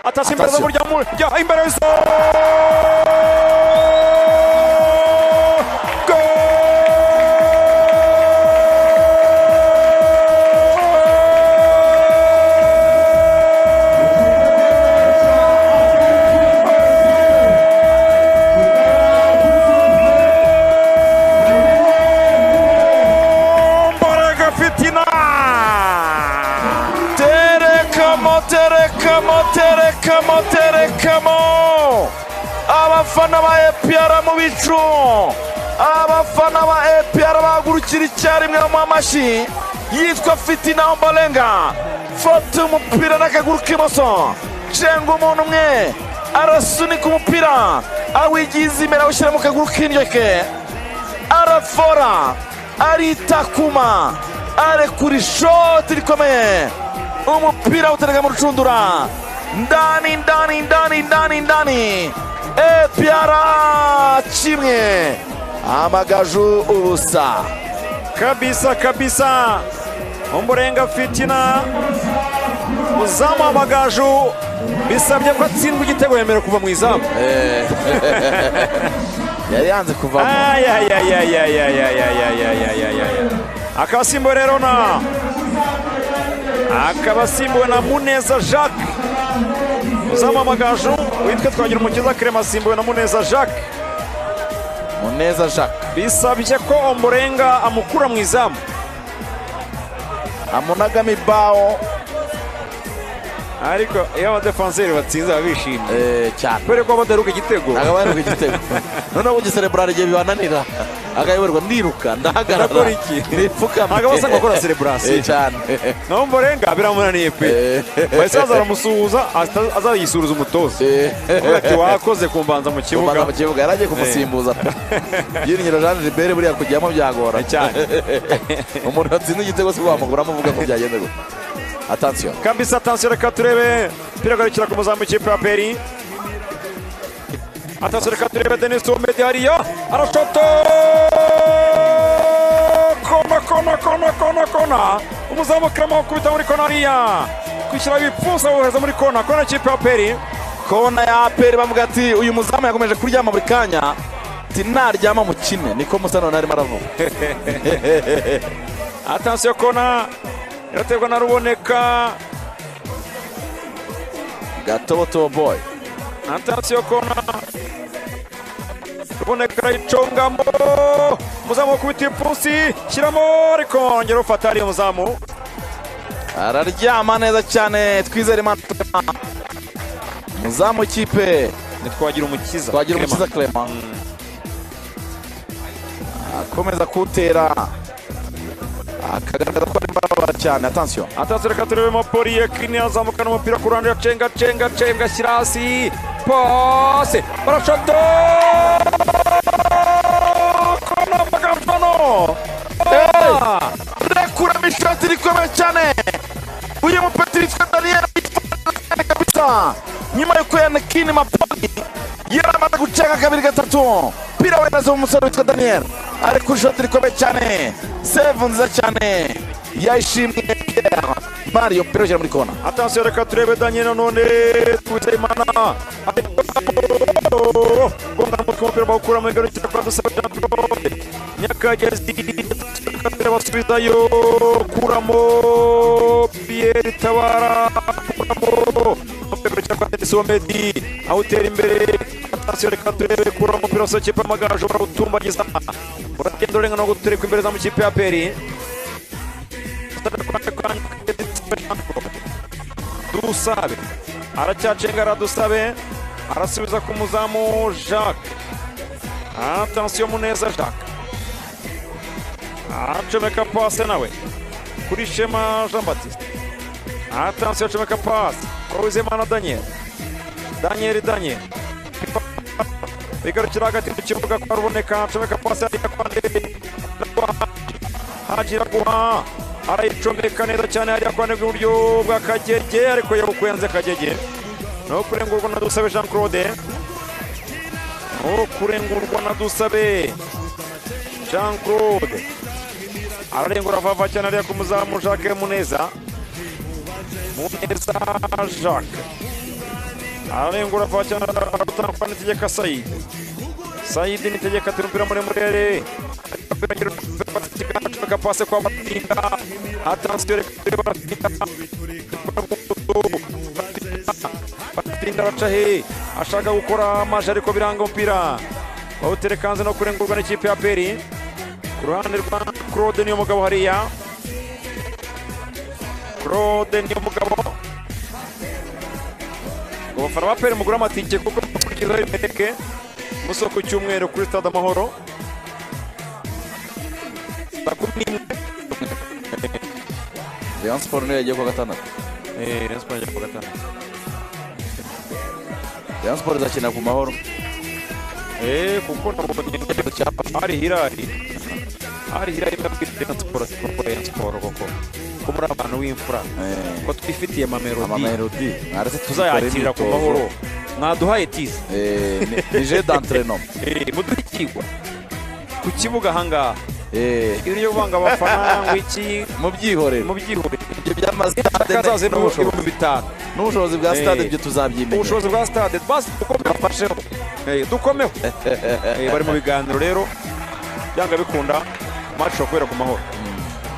Attention imbere z'umuryango imbere zo terekamo abafana ba EPR mu bicu, abafana ba EPR bagurukira icyarimwe mu amashi yitwa Fitina Ombolenga. Fata umupira n'akaguru k'imoso, cenga umuntu umwe arasunika umupira awigiza imbere awushyira mu kaguru k'indyo ke, arafora aritakuma arekura ishoti rikomeye, umupira utereka mu rucundura ndani EPR kimwe Amagaju ubusa kabisa. Ombolenga Fitina muzamu Amagaju bisabye ko atsindwa igitego yemerewe kuva mu izamu. yari yanze kuvamo. Akaba asimbuwe rero na Muneza Jacques. Muzamu Amagaju witwa Twagirumukiza Clement asimbuwe na Muneza Jacques. Bisabye ko Ombolenga amukura mu izamu, amunagamo ibao, ariko iyo abadefenseri batsinze bishimye cyane kubera ko badaruka igitego. noneho kugiserebrara igihe bibananira akayoberwa ndiruka ndahagarara nipfukama agabasa gukora celebration cyane. Ombolenga biramunaniye pe, basaza aramusuhuza azayisuruza umutoza ati wakoze kumbanza mu kibuga yaragiye kumusimbuza pe. Yiringiro Jean Gilbert buriya kujyamo byagora cyane. Umuntu atsinze igitego si wamuguramo uvuga ko byagenda gute. Attention kabisa, attention, reka turebe pira garukira ku muzamu w'ikipe ya APR. Attention, reka turebe Denis Omedi hariya arashota kona umuzamu Clement ukubita muri kona hariya kwishyira ibipfunsi awuheza muri kona ikipe ya APR. Kona ya APR bavuga ati uyu muzamu yakomeje kuryama buri kanya, ati naryama mu kine niko Musano narimo aravuga. Attention, kona iraterwa na Ruboneka Gatoboto boy. Attention, kona Ruboneka arayicongamo, umuzamu wakubita ipfunsi shyiramo, ariko ongera ufata hariya umuzamu araryama neza cyane. Twizeyimana muzamu w'ikipe ni Twagirumukiza Clement akomeza kutera akagaragaza ko ari imbaraga cyane. Attention, reka turebemo Poriye Kini azamukana umupira ku ruhande cenga ashyira hasi pose barashota kona Amagaju rekuramo ishoti rikomeye cyane. Uyu mupeti witwa Daniel kabisa, nyuma yuko Yannickini Mapoli yari amaze gucenga kabiri gatatu, pira wenaza umusore witwa Daniel ariko ishoti rikomeye cyane, save nziza cyane yayishimiye Mario Perogera muri kona. Attention, reka turebe Daniel none Twizeyimana gonga umupira bawukura mu garukira kwa Dusaba Jean-Claude Nyakagezi, reka turebe basubizayo kuramo Pierre Tabara kuramo umupira kwa Denis Omedi awutera imbere. Attention, reka turebe kuramo umupira wose w'ikipe Amagaju barawutumbagiza uragenda urenga no gutereka imbere za mu kipe ya APR. Dusabe aracyacenga Dusabe arasubiza ku muzamu Jacques. Attention, Muneza Jacques acomeka pase nawe kuri Shema Jean Baptiste. Attention, acomeka pase Uwizeyimana Daniel bigarukira hagati mu kibuga kwa Ruboneka, acomeka pase hariya kwa Haji Raguha arayicomeka neza cyane hariya kwa Negwe uburyo bwa Kagege, ariko yabukuyanze Kagege no kurengurwa na Dusabe Jean-Claude, ararengura vava cyane hariya ku muzamu Jacques Muneza Jacques arengura vacha arutanga nitegeka Said nitegeka turumpira muremurere kapase kwa Matinda attention Matinda rachahe ashaka gukora amaje ariko biranga umupira bawuterekanze no kurengurwa n'ikipe ya Peri ku ruhande rwa Claude niyo mugabo hariya Claude niyo mugabo abafana ba Peri mugura amatike kuko kugira imereke musoko cyumweru kuri Stade Amahoro Rayon Sport niyo yagiye kwa gatandatu. Rayon Sport yagiye kwa gatandatu. Rayon Sport izakina ku Mahoro. Kuko nabonye ari Hilali bafite Rayon Sport koko ko muri abantu w'imfura ko twifitiye amamelodi tuzayakirira ku Mahoro mwaduhaye tize ni jeu d'entraînement mudukigwa ku kibuga hangaha iyo banga abafana ngo iki mu byihorere ibyo by'amastade kazaze n'ubushobozi bitanu n'ubushobozi bwa stade ibyo tuzabyimenya ubushobozi bwa stade basi dukomefasheho dukomeho bari mu biganiro rero byanga bikunda match kubera ku Mahoro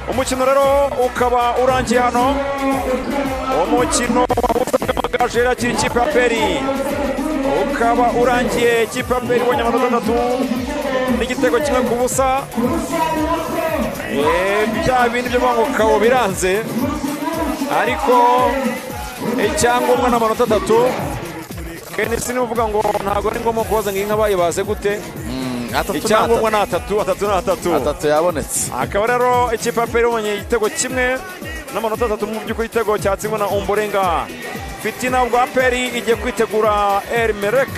umukino rero ukaba urangiye hano umukino wahuzaga Amagaju yakira ikipe ya Peri ukaba urangiye ikipe ya Peri ibonye amanota 3 n'igitego kimwe ku busa bya bindi byo ngo kawo biranze ariko icyangombwa n'amanota 3 Kenesi nivuga ngo ntago ari ngombwa kubaza ngo bayibaze gute icyangombwa na atatu yabonetse akaba rero ikipe ya Peri ibonye igitego kimwe n'amanota 3 mu by'ukuri igitego cyatsindwa na Ombolenga Fitina bwa Peri igiye kwitegura El Merreikh